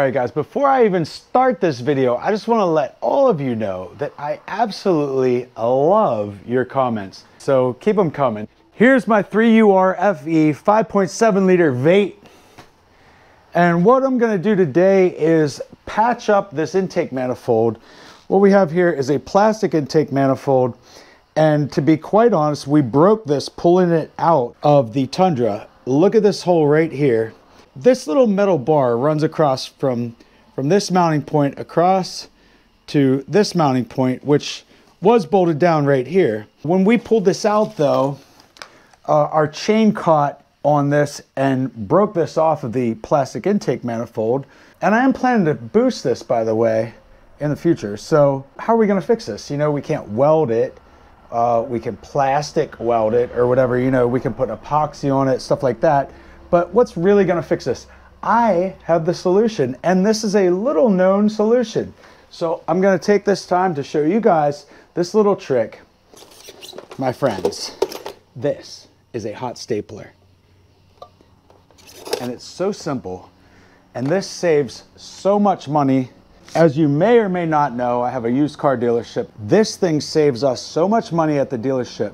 Alright guys, before I even start this video, I just want to let all of you know that I absolutely love your comments. So keep them coming. Here's my 3UR FE 5.7 liter V8. And what I'm going to do today is patch up this intake manifold. What we have here is a plastic intake manifold. And to be quite honest, we broke this pulling it out of the Tundra. Look at this hole right here. This little metal bar runs across from this mounting point across to this mounting point, which was bolted down right here. When we pulled this out though, our chain caught on this and broke this off of the plastic intake manifold. And I am planning to boost this, by the way, in the future. So how are we gonna fix this? You know, we can't weld it. We can plastic weld it or whatever, you know, we can put epoxy on it, stuff like that. But what's really gonna fix this? I have the solution, and this is a little known solution. So I'm gonna take this time to show you guys this little trick. My friends, this is a hot stapler. And it's so simple, and this saves so much money. As you may or may not know, I have a used car dealership. This thing saves us so much money at the dealership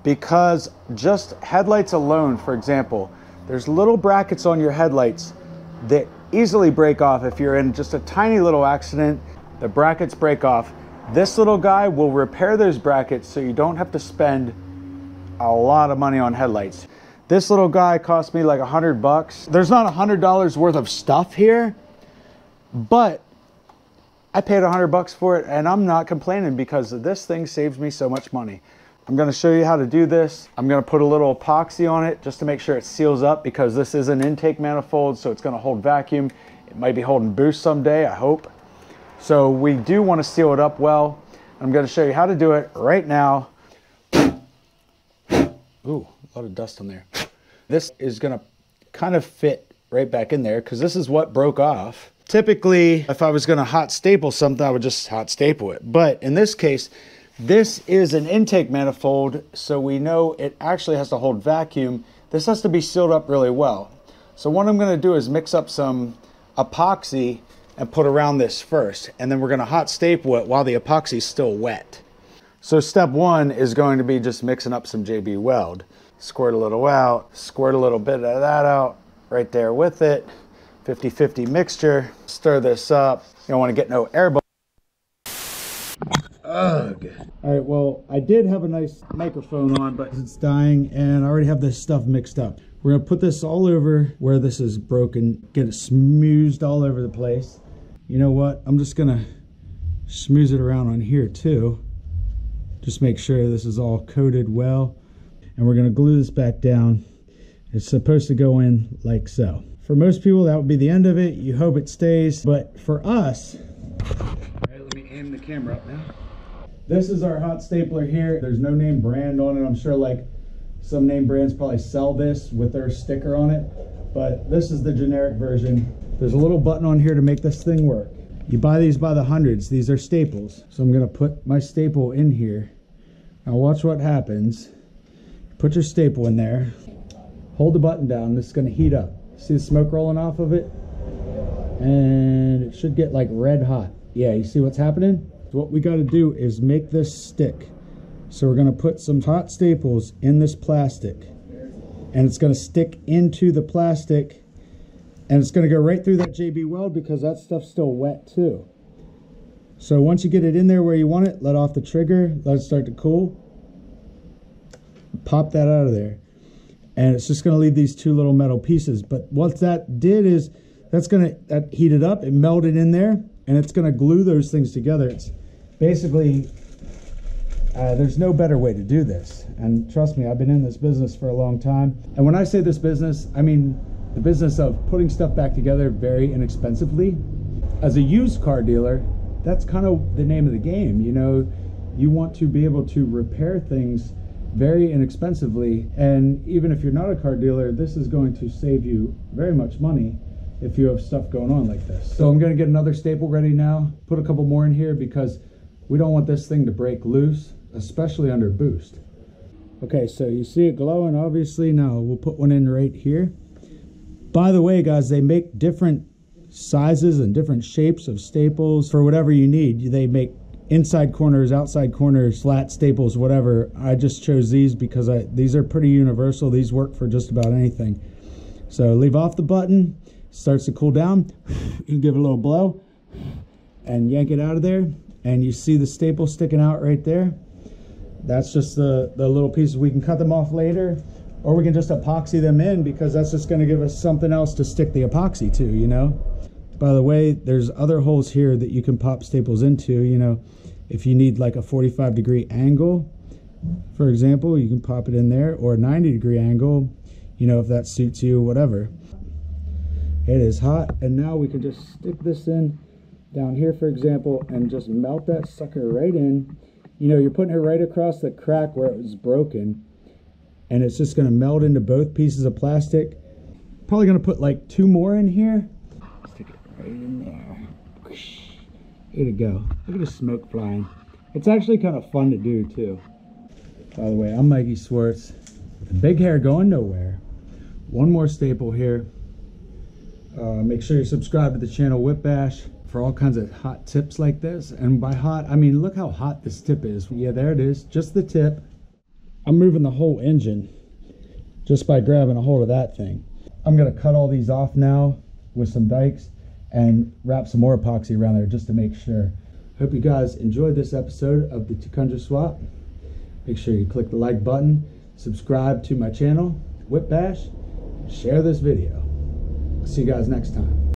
because just headlights alone, for example, there's little brackets on your headlights that easily break off. If you're in just a tiny little accident, the brackets break off. This little guy will repair those brackets so you don't have to spend a lot of money on headlights. This little guy cost me like $100. There's not $100 worth of stuff here, but I paid $100 for it, and I'm not complaining because this thing saves me so much money. I'm going to show you how to do this. I'm going to put a little epoxy on it just to make sure it seals up, because this is an intake manifold, so it's going to hold vacuum. It might be holding boost someday, I hope. So we do want to seal it up well. I'm going to show you how to do it right now. Ooh, a lot of dust on there. This is going to kind of fit right back in there because this is what broke off. Typically, if I was going to hot staple something, I would just hot staple it. But in this case, this is an intake manifold, so we know it actually has to hold vacuum. This has to be sealed up really well. So what I'm going to do is mix up some epoxy and put around this first. And then we're going to hot staple it while the epoxy is still wet. So step one is going to be just mixing up some JB Weld. Squirt a little out, squirt a little bit of that out right there with it. 50-50 mixture. Stir this up. You don't want to get no air bubbles. Ugh. All right, well, I did have a nice microphone on, but it's dying, and I already have this stuff mixed up. We're gonna put this all over where this is broken, get it smoothed all over the place. You know what? I'm just gonna smooth it around on here too. Just make sure this is all coated well. And we're gonna glue this back down. It's supposed to go in like so. For most people, that would be the end of it. You hope it stays, but for us, all right, let me aim the camera up now. This is our hot stapler here. There's no name brand on it. I'm sure like some name brands probably sell this with their sticker on it, but this is the generic version. There's a little button on here to make this thing work. You buy these by the hundreds. These are staples. So I'm gonna put my staple in here. Now watch what happens. Put your staple in there. Hold the button down. This is gonna heat up. See the smoke rolling off of it? And it should get like red hot. Yeah, you see what's happening? What we got to do is make this stick. So we're going to put some hot staples in this plastic, and it's going to stick into the plastic, and it's going to go right through that JB Weld because that stuff's still wet too. So once you get it in there where you want it, let off the trigger, let it start to cool, pop that out of there, and it's just going to leave these two little metal pieces. But what that did is that heated up, it melted in there, and it's going to glue those things together. It's basically, there's no better way to do this. And trust me, I've been in this business for a long time. And when I say this business, I mean the business of putting stuff back together very inexpensively. As a used car dealer, that's kind of the name of the game. You know, you want to be able to repair things very inexpensively. And even if you're not a car dealer, this is going to save you very much money if you have stuff going on like this. So I'm going to get another staple ready now, put a couple more in here because we don't want this thing to break loose, especially under boost. Okay, so you see it glowing, obviously. Now we'll put one in right here. By the way, guys, they make different sizes and different shapes of staples for whatever you need. They make inside corners, outside corners, flat staples, whatever. I just chose these because these are pretty universal. These work for just about anything. So leave off the button, starts to cool down. You give it a little blow and yank it out of there, and you see the staple sticking out right there. That's just the little pieces. We can cut them off later, or we can just epoxy them in, because that's just going to give us something else to stick the epoxy to, you know. By the way, there's other holes here that you can pop staples into, you know. If you need like a 45-degree angle, for example, you can pop it in there, or a 90-degree angle, you know, if that suits you, whatever. It is hot, and now we can just stick this in down here, for example, and just melt that sucker right in. You know, you're putting it right across the crack where it was broken, and it's just going to melt into both pieces of plastic. Probably going to put like 2 more in here. Stick it right in there. Here to go. Look at the smoke flying. It's actually kind of fun to do too. By the way, I'm Mikey Swartz. The big hair going nowhere. One more staple here. Make sure you subscribe to the channel WHIPBASH for all kinds of hot tips like this. And by hot, I mean look how hot this tip is. Yeah, there it is, just the tip. I'm moving the whole engine just by grabbing a hold of that thing. I'm gonna cut all these off now with some dikes and wrap some more epoxy around there just to make sure. Hope you guys enjoyed this episode of the Tundra Swap. Make sure you click the like button, subscribe to my channel, WHIPBASH, share this video. See you guys next time.